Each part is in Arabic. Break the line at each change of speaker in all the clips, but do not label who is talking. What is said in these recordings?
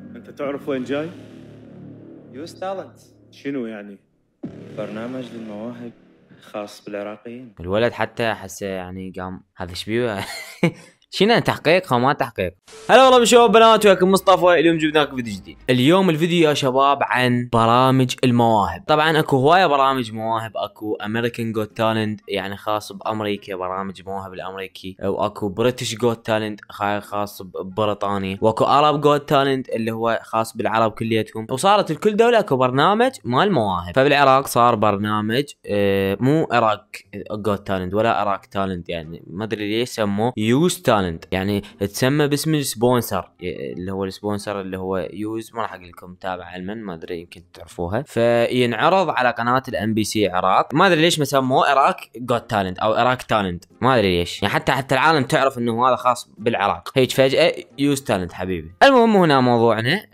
انت تعرف وين جاي؟
يوز تالنت،
شنو يعني؟
برنامج للمواهب خاص بالعراقيين.
الولد حتى حسه يعني قام هذا شبيه. شنو تحقيق او ما تحقيق؟ هلا والله بشباب بنات، وياكم مصطفى. اليوم جبنا لكم فيديو جديد. اليوم الفيديو يا شباب عن برامج المواهب. طبعا اكو هوايه برامج مواهب، اكو امريكان جوت تالنت يعني خاص بامريكا، برامج مواهب الامريكي، واكو بريتش جوت تالنت خاص ببريطانيا، واكو عرب جوت تالنت اللي هو خاص بالعرب كليتهم. وصارت لكل دوله اكو برنامج مال مواهب. فبالعراق صار برنامج مو عراق جوت تالنت ولا عراق تالنت، يعني ما ادري ليش سموه يوز تالنت، يعني تسمى باسم السبونسر اللي هو السبونسر اللي هو يوز. ما راح اقول لكم تابع علما، ما ادري يمكن تعرفوها. فينعرض على قناه الام بي سي عراق. ما ادري ليش ما سموه عراق جوت تالنت او عراق تالنت، ما ادري ليش، يعني حتى العالم تعرف انه هذا خاص بالعراق. هيك فجاه يوز تالنت حبيبي. المهم هنا موضوعنا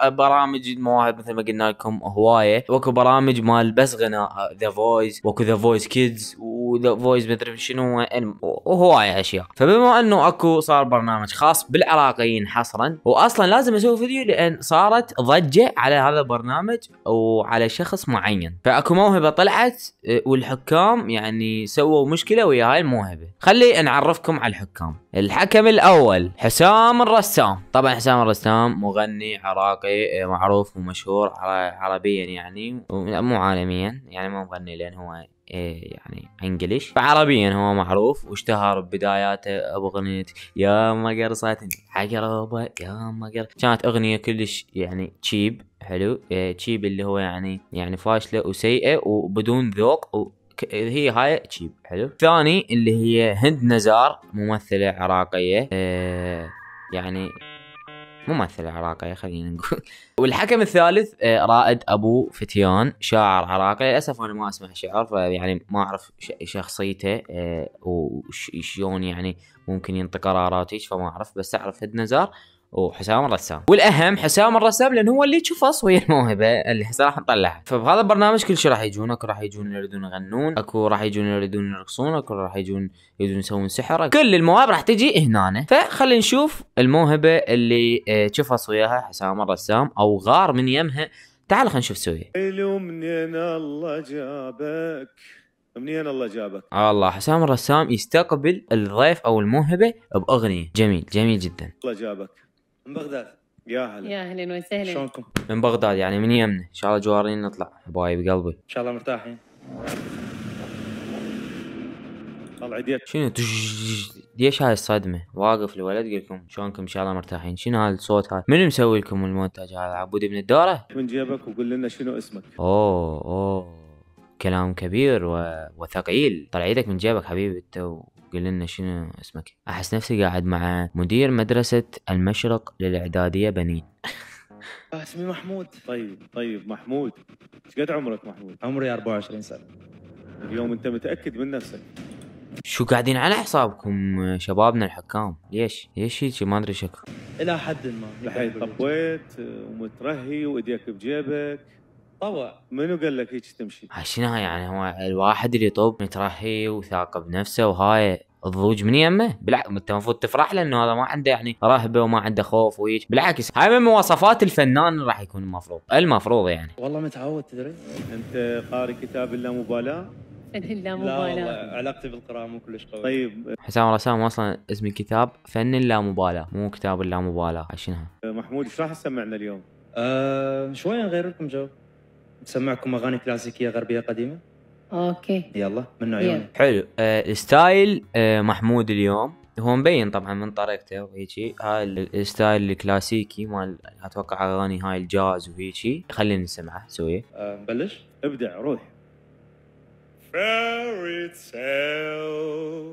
برامج المواهب مثل ما قلنا لكم هوايه، واكو برامج مال بس غناء ذا فويس، واكو ذا فويس كيدز وذا فويس مدري شنو وهوايه اشياء. فبما انه اكو صار برنامج خاص بالعراقيين حصرا، واصلا لازم اسوي فيديو لان صارت ضجه على هذا البرنامج وعلى شخص معين. فاكو موهبه طلعت والحكام يعني سووا مشكله ويا هاي الموهبه. خلي نعرفكم على الحكام. الحكم الاول حسام الرسام. طبعا حسام الرسام مغني عراقي معروف ومشهور عربيا، يعني مو عالميا، يعني مو مغني لان هو يعني انجليش، فعربيا هو معروف واشتهر ببداياته باغنيه يا ما قرصتني عقربه يا ما قرص. كانت اغنيه كلش يعني تشيب حلو، تشيب اللي هو يعني فاشله وسيئه وبدون ذوق، هي هاي تشيب حلو. ثاني اللي هي هند نزار، ممثله عراقيه، يعني ممثلة عراقية خلينا نقول. والحكم الثالث رائد ابو فتيان، شاعر عراقي. للاسف انا ما اسمع شعر، فيعني ما اعرف شخصيته وشلون يعني ممكن ينطق قراراتي، فما اعرف، بس اعرف هند نزار وحسام الرسام. والاهم حسام الرسام لان هو اللي تشوفص ويا الموهبه اللي هسه راح نطلعها. فبهذا البرنامج كل شيء راح يجون، اكو راح يجون يريدون يغنون، اكو راح يجون يريدون يرقصون، اكو راح يجون يريدون يسوون سحر، كل المواهب راح تجي هنا. فخلينا نشوف الموهبه اللي تشوفص وياها حسام الرسام او غار من يمها. تعال خلينا نشوف سويه.
منين الله جابك، منين الله جابك.
الله حسام الرسام يستقبل الضيف او الموهبه باغنيه. جميل جميل جدا.
الله جابك
من بغداد.
يا هلا.
يا اهلا وسهلا.
شلونكم؟
من بغداد يعني من يمنا، ان شاء الله جوارين نطلع حبايب قلبي.
ان شاء الله مرتاحين.
طلع يديك.
شنو ليش هاي الصدمه؟ واقف الولد يقول لكم شلونكم ان شاء الله مرتاحين. شنو هذا الصوت هذا؟ من مسوي لكم المونتاج هذا؟ عبود ابن الدوره
من جيبك وقول لنا شنو اسمك.
اوه كلام كبير وثقيل. طلع ايدك من جيبك حبيبي انت وقول لنا شنو اسمك. احس نفسي قاعد مع مدير مدرسه المشرق للاعداديه بنين.
اسمي محمود.
طيب محمود، ايش قد عمرك محمود؟
عمري 24 سنه.
اليوم انت متاكد من نفسك؟
شو قاعدين على حسابكم شبابنا الحكام؟ ليش هيك ما ادري شكو.
الى حد ما
الحين طبيت ومترهي وايديك بجيبك.
طبع.
منو قال لك هيك تمشي؟
شنو هاي يعني؟ هو الواحد اللي يطب مترهي وثاق بنفسه وهاي الضوج من يمه، بالعكس انت المفروض تفرح له انه هذا ما عنده يعني رهبه وما عنده خوف وهيك، بالعكس هاي من مواصفات الفنان راح يكون المفروض يعني.
والله متعود تدري.
انت قاري كتاب اللامبالاه؟
فن
لا
اللامبالاة.
والله علاقتي بالقراءه مو كلش قوي.
طيب
حسام الرسام اصلا اسم الكتاب فن اللامبالاه، مو كتاب اللامبالاه. شنو
محمود ايش راح تسمعنا اليوم؟
شويه نغير لكم جو، نسمعكم اغاني كلاسيكيه غربيه قديمه.
اوكي.
يلا من عيوني.
حلو. ستايل محمود اليوم هو مبين طبعا من طريقته وهيجي. هاي الستايل الكلاسيكي مال اتوقع اغاني هاي الجاز وهيجي. خلينا نسمعه سويه.
نبلش.
ابدع روح. Fairy tale,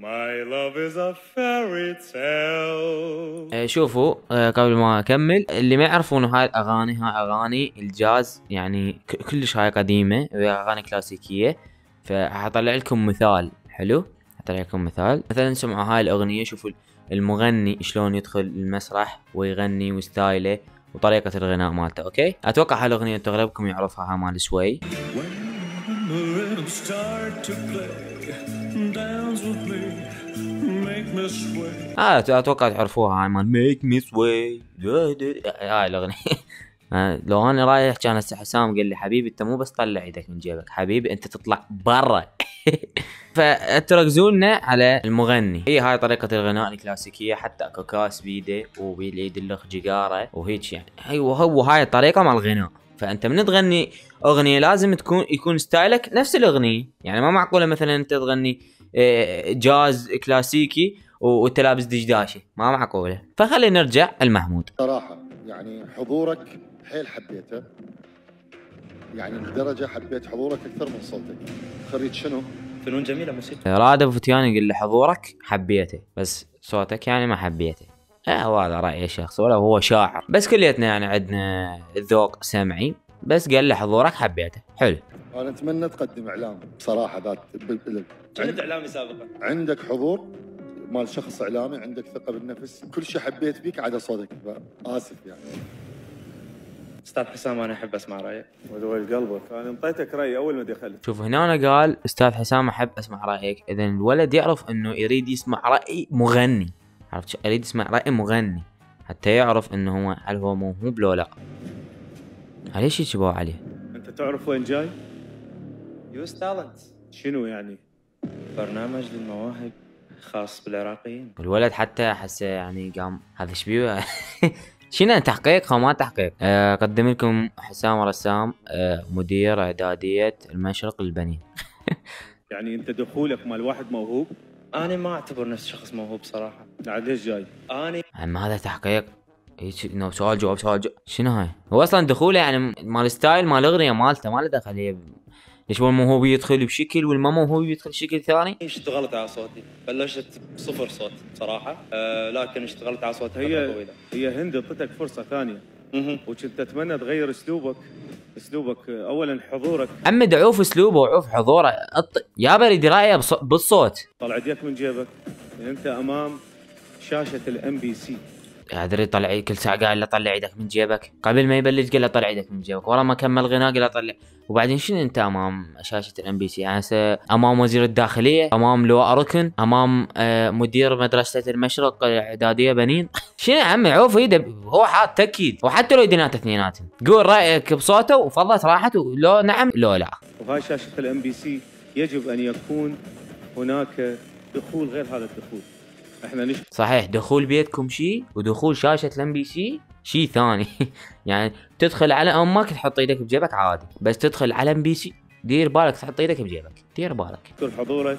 my love is a fairy tale.
شوفوا قبل ما اكمل، اللي ما يعرفون هاي الاغاني هاي اغاني الجاز يعني كلش هاي قديمه وهي اغاني كلاسيكيه. فحطلع لكم مثال حلو، حطلع لكم مثال. مثلا سمعوا هاي الاغنيه، شوفوا المغني شلون يدخل المسرح ويغني وستايله وطريقه الغناء مالته. اوكي اتوقع هاي الاغنيه انتم اغلبكم يعرفها مال سوي.
Start to play, dance with me, make
اتوقع تعرفوها، هاي مال ميك مي سوي، هاي الاغنيه. لو انا رايح كان هسه حسام قال لي حبيبي انت مو بس طلع ايدك من جيبك، حبيبي انت تطلع برا. فتركزوا لنا على المغني، هاي طريقه الغناء الكلاسيكيه، حتى اكو كاس بيده وباليد الاخ جيجاره وهيك يعني. هو هاي الطريقه مال الغناء. فانت من تغني اغنيه لازم يكون ستايلك نفس الاغنيه، يعني ما معقوله مثلا انت تغني جاز كلاسيكي وانت لابس دشداشه، ما معقوله. فخلينا نرجع المحمود.
صراحه يعني حضورك حيل حبيته، يعني لدرجه حبيت حضورك اكثر من صوتك. خريج شنو؟
فنون جميله موسيقى.
راد ابو فتيان يقول له حضورك حبيته بس صوتك يعني ما حبيته. هذا راي الشخص، ولا هو شاعر، بس كليتنا يعني عندنا ذوق سمعي. بس قال له حضورك حبيته. حلو.
انا اتمنى تقدم اعلام بصراحه ذات.
كنت اعلامي سابقا.
عندك حضور مال شخص اعلامي، عندك ثقه بالنفس، كل شيء حبيت بيك عدا صوتك. اسف يعني.
استاذ حسام انا احب اسمع رايك.
ودول قلبك، انا انطيتك رايي اول ما دخلت.
شوف هنا أنا قال استاذ حسام احب اسمع رايك، اذا الولد يعرف انه يريد يسمع راي مغني، عرفت؟ يريد يسمع راي مغني حتى يعرف انه هو هل هو موهوب لو لا. ليش يشبهوا عليه؟
انت تعرف وين جاي؟
يوز تالنت.
شنو يعني؟
برنامج للمواهب خاص بالعراقيين.
الولد حتى حسه يعني قام هذا شبيه. شنو تحقيق ما تحقيق. قدم لكم حسام رسام، مدير اعداديه المشرق للبنين.
يعني انت دخولك مال واحد موهوب؟
انا ما اعتبر نفسي شخص موهوب صراحه.
عاد ليش جاي؟
انا
اما هذا تحقيق. سؤال جواب سؤال جواب. شنو هاي؟ هو اصلا دخوله يعني مال ستايل مال اغنيه مالته، ما له دخل. هي ليش الموهوب يدخل بشكل والما موهوب يدخل بشكل ثاني؟
اشتغلت على صوتي، بلشت بصفر صوت صراحه، لكن اشتغلت على صوتي فتره طويله.
هي هند اعطتك فرصه ثانيه وكنت اتمنى تغير اسلوبك اولا حضورك.
عمد عوف اسلوبه وعوف حضوره. يا بريد رايه بالصوت.
طلع يدك من جيبك، انت امام شاشه الام بي سي.
ادري طلع كل ساعه قال له طلع يدك من جيبك، قبل ما يبلش قال له طلع يدك من جيبك، ورا ما كمل غناء قال له طلع. وبعدين شنو انت امام شاشه الام بي سي؟ يعني امام وزير الداخليه، امام لواء ركن، امام مدير مدرسه المشرق اعداديه بنين. شنو يا عمي عوف ايده، هو حاط تاكيد. وحتى لو يدينات اثنيناتهم قول رايك بصوته وفضت راحت، لو نعم لو لا.
وهاي شاشه الام بي سي يجب ان يكون هناك دخول غير هذا الدخول. احنا
صحيح دخول بيتكم شيء ودخول شاشه الام بي سي شيء ثاني. يعني تدخل على امك تحط ايدك بجيبك عادي، بس تدخل على ام بي سي دير بالك تحط ايدك بجيبك، دير بالك.
نشكر حضورك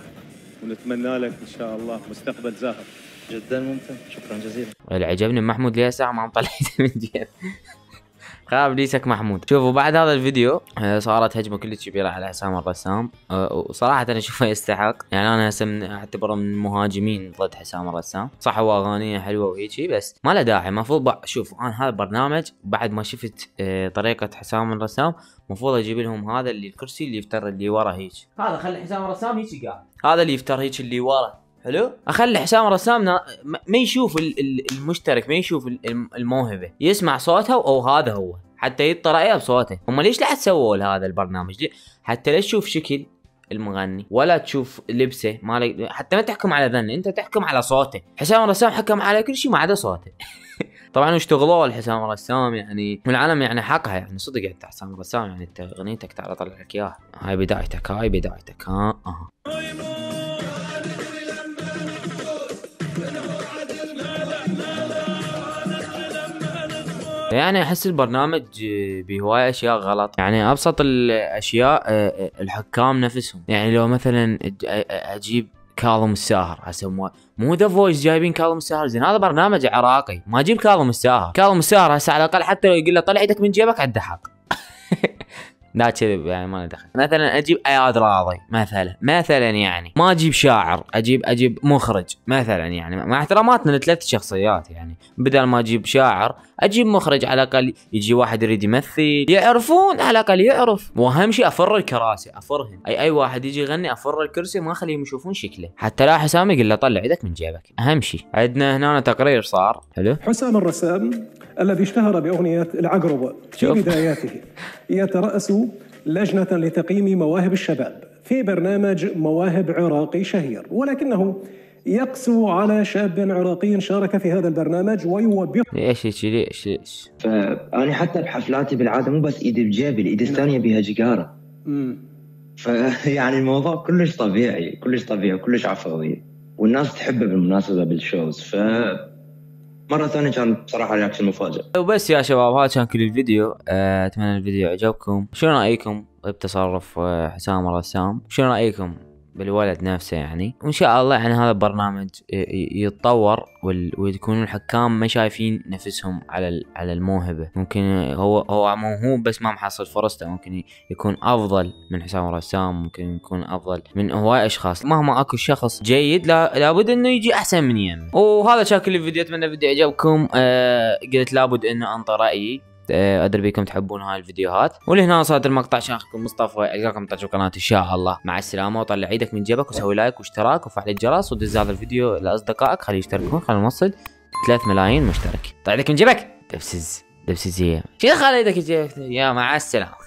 ونتمنى لك ان شاء الله مستقبل زاهر.
جدا ممتن، شكرا جزيلا.
اللي عجبني محمود ليه ساعه ما مطلع من جيبه. خاب ليسك محمود. شوفوا بعد هذا الفيديو صارت هجمه كلش كبيره على حسام الرسام، وصراحه انا اشوفه يستحق. يعني انا هسه اعتبره من المهاجمين ضد حسام الرسام. صح هو اغانيه حلوه وهيجي بس ما له داعي. المفروض شوف انا هذا البرنامج بعد ما شفت طريقه حسام الرسام المفروض اجيب لهم هذا اللي الكرسي اللي يفتر اللي ورا هيك. هذا خلي حسام الرسام هيك قاعد، هذا اللي يفتر هيك اللي ورا. حلو، اخلي حسام الرسام ما يشوف المشترك، ما يشوف الموهبه، يسمع صوتها او هذا هو حتى يعطي رايه بصوته. هم ليش لا تسووا هذا البرنامج؟ حتى لا تشوف شكل المغني ولا تشوف لبسه، حتى ما تحكم على ذنه، انت تحكم على صوته. حسام الرسام حكم على كل شيء ما عدا صوته. طبعا اشتغلوا الحسام الرسام يعني والعالم يعني حقها، يعني صدق انت حسام الرسام يعني انت اغنيتك تعال اطلع لك اياها. هاي بدايتك، هاي بدايتك. يعني احس البرنامج بهواية اشياء غلط. يعني ابسط الاشياء الحكام نفسهم. يعني لو مثلا اجيب كاظم الساهر، هسه مو ذا فويس جايبين كاظم الساهر، زين هذا برنامج عراقي ما اجيب كاظم الساهر. كاظم الساهر هسه على الاقل حتى لو يقول له طلع يدك من جيبك عنده حق. لا كذب يعني ما له دخل. مثلا اجيب اياد راضي مثلا يعني ما اجيب شاعر، اجيب مخرج مثلا، يعني مع احتراماتنا لثلاث شخصيات. يعني بدل ما اجيب شاعر اجيب مخرج، على الاقل يجي واحد يريد يمثل يعرفون، على الاقل يعرف. واهم شيء افر الكراسي، افرهن. اي واحد يجي يغني افر الكرسي ما اخليهم يشوفون شكله، حتى لا حسام يقول له طلع يدك من جيبك. اهم شيء عندنا هنا تقرير صار حلو.
حسام الرسام الذي اشتهر بأغنية العقرب في بداياته يترأس لجنة لتقييم مواهب الشباب في برنامج مواهب عراقي شهير، ولكنه يقسو على شاب عراقي شارك في هذا البرنامج ويوبخ.
ليش
فأنا حتى بحفلاتي بالعادة مو بس إيدي بجيبي، الإيد الثانية بيها جيجارة. فيعني الموضوع كلش طبيعي وكلش عفوي، والناس تحبه بالمناسبة بالشوز. مرة ثانية كان بصراحة رياكشن مفاجئ.
وبس يا شباب، هذا كان كل الفيديو. اتمنى الفيديو عجبكم. شنو رايكم بتصرف حسام الرسام؟ شنو رايكم بالولد نفسه يعني؟ وان شاء الله يعني هذا البرنامج يتطور ويكونوا الحكام ما شايفين نفسهم على الموهبه. ممكن هو موهوب بس ما محصل فرصته، ممكن يكون افضل من حسام الرسام، ممكن يكون افضل من هواي اشخاص. مهما اكو شخص جيد لابد انه يجي احسن من يمه. وهذا كان كل الفيديو. اتمنى الفيديو عجبكم. قلت لابد انه انطي رايي، ادري بيكم تحبون هاي الفيديوهات. ولهنا وصلت المقطع. شايفكم مصطفى، القاكم ترجعوا قناتي ان شاء الله. مع السلامه، وطلع ايدك من جيبك وسوي لايك واشتراك وفعل الجرس ودز هذا الفيديو لاصدقائك، خليه يشتركون، خلينا نوصل 3 ملايين مشترك. طلع ايدك من جيبك، دبسز هي شي، خلي ايدك من جيبك. يا مع السلامه.